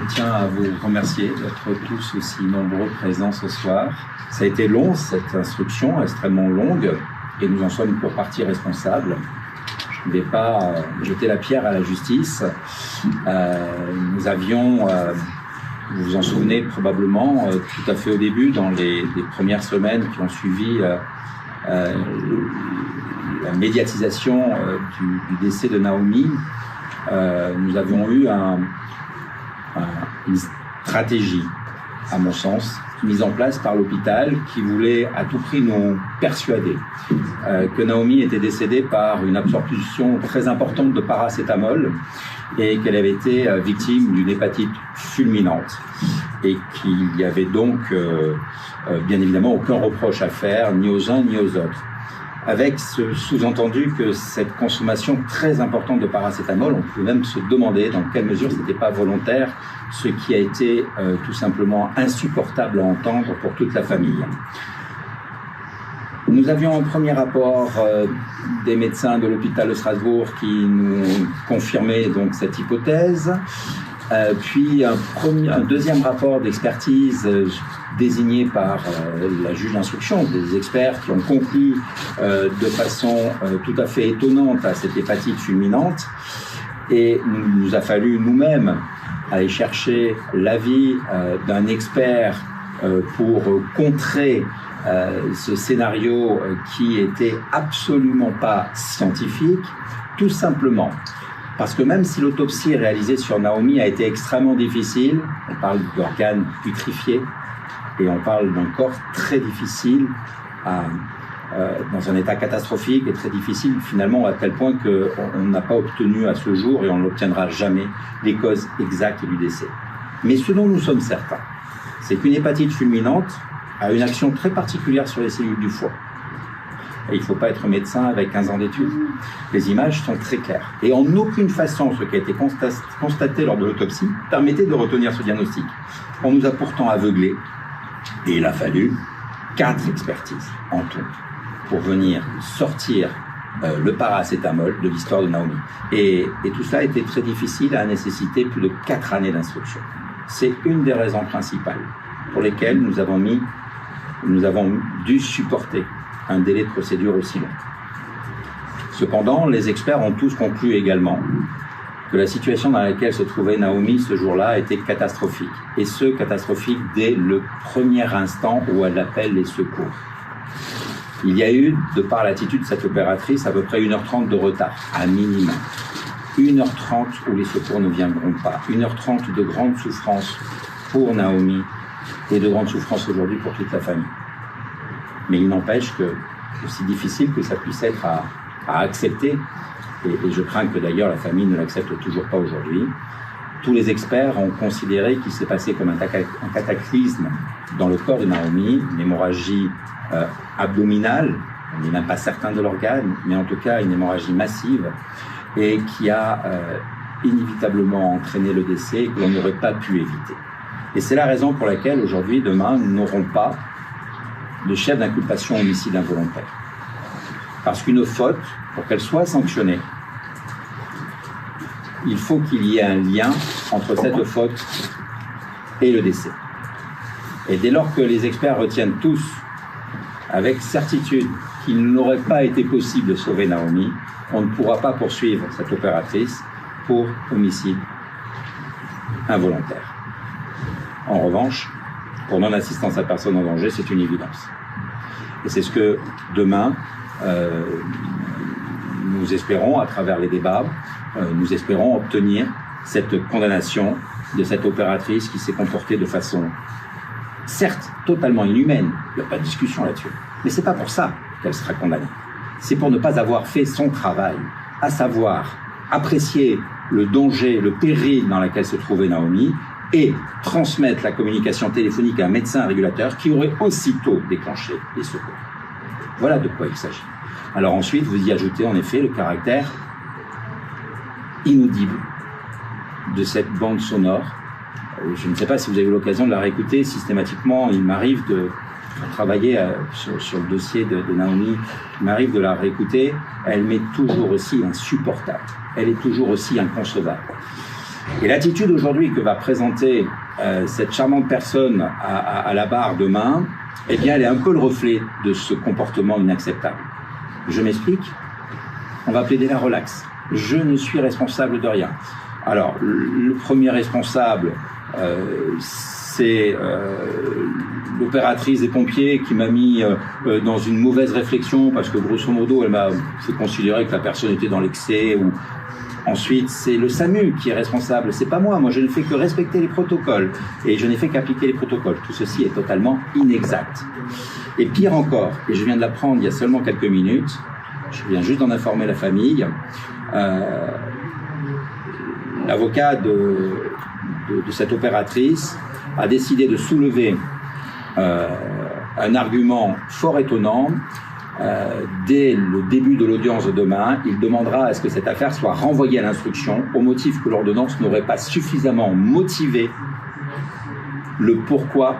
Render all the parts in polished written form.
tiens à vous remercier d'être tous aussi nombreux présents ce soir. Ça a été long, cette instruction, extrêmement longue, et nous en sommes pour partie responsables. Je ne vais pas jeter la pierre à la justice. Nous avions, vous vous en souvenez probablement, tout à fait au début, dans les premières semaines qui ont suivi la médiatisation du décès de Naomi, nous avions eu une stratégie, à mon sens, mise en place par l'hôpital qui voulait à tout prix nous persuader que Naomi était décédée par une absorption très importante de paracétamol et qu'elle avait été victime d'une hépatite fulminante et qu'il n'y avait donc bien évidemment aucun reproche à faire ni aux uns ni aux autres. Avec ce sous-entendu que cette consommation très importante de paracétamol, on peut même se demander dans quelle mesure ce n'était pas volontaire, ce qui a été tout simplement insupportable à entendre pour toute la famille. Nous avions un premier rapport des médecins de l'hôpital de Strasbourg qui nous confirmait donc cette hypothèse, puis un deuxième rapport d'expertise désigné par la juge d'instruction, des experts qui ont conclu de façon tout à fait étonnante à cette hépatite fulminante. Et il nous a fallu nous-mêmes aller chercher l'avis d'un expert pour contrer ce scénario qui était absolument pas scientifique, tout simplement parce que même si l'autopsie réalisée sur Naomi a été extrêmement difficile, on parle d'organes putrifiés, et on parle d'un corps très difficile, dans un état catastrophique et très difficile finalement à tel point qu'on n'a pas obtenu à ce jour, et on ne l'obtiendra jamais, les causes exactes du décès. Mais ce dont nous sommes certains, c'est qu'une hépatite fulminante a une action très particulière sur les cellules du foie. Et il ne faut pas être médecin avec 15 ans d'études. Les images sont très claires. Et en aucune façon, ce qui a été constaté lors de l'autopsie permettait de retenir ce diagnostic. On nous a pourtant aveuglés. Et il a fallu 4 expertises en tout pour venir sortir le paracétamol de l'histoire de Naomi. Et tout cela a été très difficile, a nécessité plus de 4 années d'instruction. C'est une des raisons principales pour lesquelles nous avons dû supporter un délai de procédure aussi long. Cependant, les experts ont tous conclu également que la situation dans laquelle se trouvait Naomi ce jour-là était catastrophique. Et ce, catastrophique dès le premier instant où elle appelle les secours. Il y a eu, de par l'attitude de cette opératrice, à peu près 1h30 de retard, à minimum. 1h30 où les secours ne viendront pas. 1h30 de grande souffrance pour Naomi et de grande souffrance aujourd'hui pour toute la famille. Mais il n'empêche que, aussi difficile que ça puisse être à accepter, et je crains que d'ailleurs la famille ne l'accepte toujours pas aujourd'hui, tous les experts ont considéré qu'il s'est passé comme un cataclysme dans le corps de Naomi, une hémorragie abdominale, on n'est même pas certain de l'organe, mais en tout cas une hémorragie massive, et qui a inévitablement entraîné le décès et que l'on n'aurait pas pu éviter. Et c'est la raison pour laquelle aujourd'hui, demain, nous n'aurons pas de chef d'inculpation homicide involontaire. Parce qu'une faute, pour qu'elle soit sanctionnée, il faut qu'il y ait un lien entre cette faute et le décès. Et dès lors que les experts retiennent tous, avec certitude, qu'il n'aurait pas été possible de sauver Naomi, on ne pourra pas poursuivre cette opératrice pour homicide involontaire. En revanche, pour non-assistance à personne en danger, c'est une évidence. Et c'est ce que demain, nous espérons, à travers les débats, nous espérons obtenir cette condamnation de cette opératrice qui s'est comportée de façon, certes, totalement inhumaine, il n'y a pas de discussion là-dessus, mais c'est pas pour ça qu'elle sera condamnée. C'est pour ne pas avoir fait son travail, à savoir apprécier le danger, le péril dans lequel se trouvait Naomi, et transmettre la communication téléphonique à un médecin régulateur qui aurait aussitôt déclenché les secours. Voilà de quoi il s'agit. Alors ensuite, vous y ajoutez en effet le caractère inaudible de cette bande sonore. Je ne sais pas si vous avez eu l'occasion de la réécouter systématiquement. Il m'arrive de travailler sur le dossier de Naomi. Il m'arrive de la réécouter. Elle m'est toujours aussi insupportable. Elle est toujours aussi inconcevable. Et l'attitude aujourd'hui que va présenter cette charmante personne à la barre demain, eh bien, elle est un peu le reflet de ce comportement inacceptable. Je m'explique. On va plaider la relaxe. Je ne suis responsable de rien. Alors, le premier responsable, c'est l'opératrice des pompiers qui m'a mis dans une mauvaise réflexion parce que grosso modo, elle m'a fait considérer que la personne était dans l'excès. Ou... Ensuite, c'est le SAMU qui est responsable. C'est pas moi. Moi, je ne fais que respecter les protocoles et je n'ai fait qu'appliquer les protocoles. Tout ceci est totalement inexact. Et pire encore, et je viens de l'apprendre il y a seulement quelques minutes, je viens juste d'en informer la famille, l'avocat de cette opératrice a décidé de soulever un argument fort étonnant. Dès le début de l'audience de demain, il demandera à ce que cette affaire soit renvoyée à l'instruction au motif que l'ordonnance n'aurait pas suffisamment motivé le pourquoi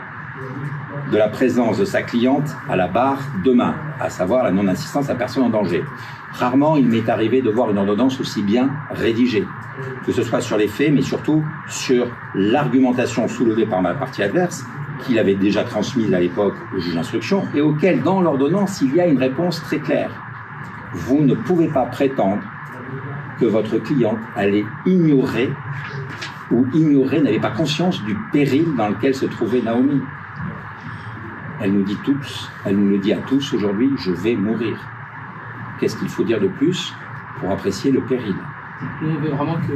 de la présence de sa cliente à la barre demain, à savoir la non-assistance à personne en danger. Rarement il m'est arrivé de voir une ordonnance aussi bien rédigée, que ce soit sur les faits, mais surtout sur l'argumentation soulevée par ma partie adverse, qu'il avait déjà transmise à l'époque au juge d'instruction, et auquel, dans l'ordonnance, il y a une réponse très claire. Vous ne pouvez pas prétendre que votre cliente allait ignorer n'avait pas conscience du péril dans lequel se trouvait Naomi. Elle nous dit tous, elle nous le dit à tous aujourd'hui, je vais mourir. Qu'est-ce qu'il faut dire de plus pour apprécier le péril? Nous, on veut vraiment que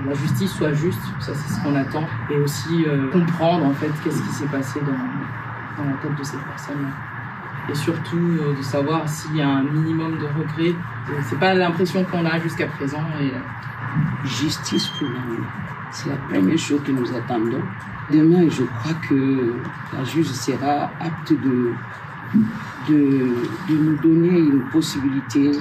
la justice soit juste, ça c'est ce qu'on attend, et aussi comprendre en fait qu'est-ce qui s'est passé dans la tête de cette personne-là. Et surtout de savoir s'il y a un minimum de regret. C'est pas l'impression qu'on a jusqu'à présent. Justice pour nous, c'est la première chose que nous attendons. Demain, je crois que la juge sera apte de nous donner une possibilité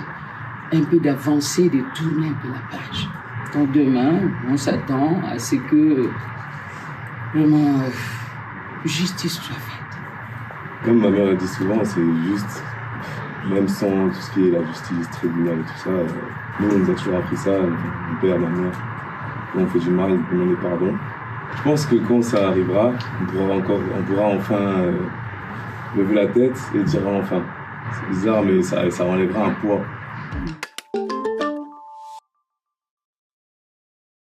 un peu d'avancer, de tourner un peu la page. Donc demain, on s'attend à ce que vraiment justice soit faite. Comme ma mère a dit souvent, c'est juste, même sans tout ce qui est la justice, tribunal et tout ça, nous on nous a toujours appris ça, mon père, ma mère, quand on fait du mal, on demande pardon. Je pense que quand ça arrivera, on pourra enfin lever la tête et dire enfin. C'est bizarre, mais ça enlèvera un poids.